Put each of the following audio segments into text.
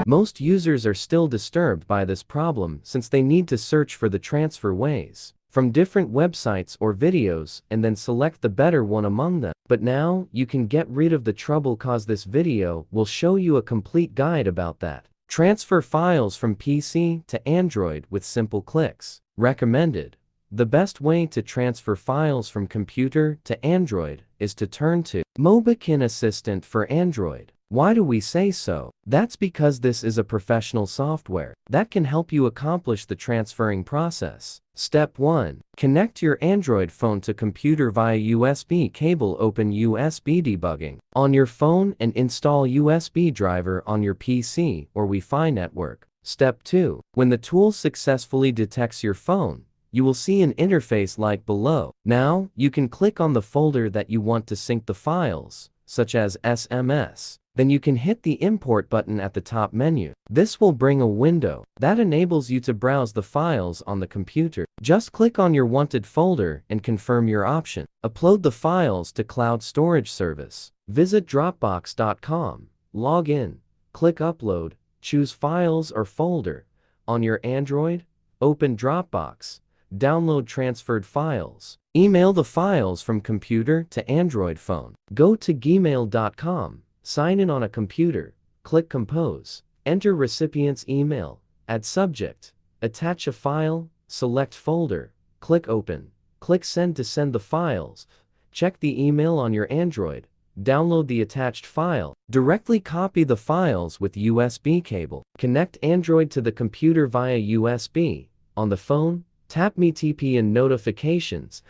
Most users are still disturbed by this problem since they need to search for the transfer ways from different websites or videos and then select the better one among them. But now, you can get rid of the trouble cause this video will show you a complete guide about that. Transfer files from PC to Android with simple clicks. Recommended. The best way to transfer files from computer to Android is to turn to Mobikin Assistant for Android. Why do we say so? That's because this is a professional software that can help you accomplish the transferring process. Step 1. Connect your Android phone to computer via USB cable. Open USB debugging on your phone and install USB driver on your PC or Wi-Fi network. Step 2. When the tool successfully detects your phone, you will see an interface like below. Now, you can click on the folder that you want to sync the files, such as SMS. Then you can hit the import button at the top menu. This will bring a window that enables you to browse the files on the computer. Just click on your wanted folder and confirm your option. Upload the files to cloud storage service. Visit Dropbox.com, log in, click upload, choose files or folder. On your Android, open Dropbox, download transferred files. Email the files from computer to Android phone. Go to gmail.com. Sign in on a computer, click Compose, enter recipient's email, add subject, attach a file, select folder, click Open, click Send to send the files, check the email on your Android, download the attached file, directly copy the files with USB cable, connect Android to the computer via USB, on the phone, tap Me TP in notifications,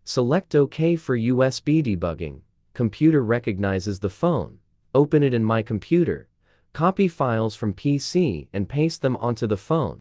select OK for USB debugging, computer recognizes the phone. Open it in My Computer, copy files from PC and paste them onto the phone.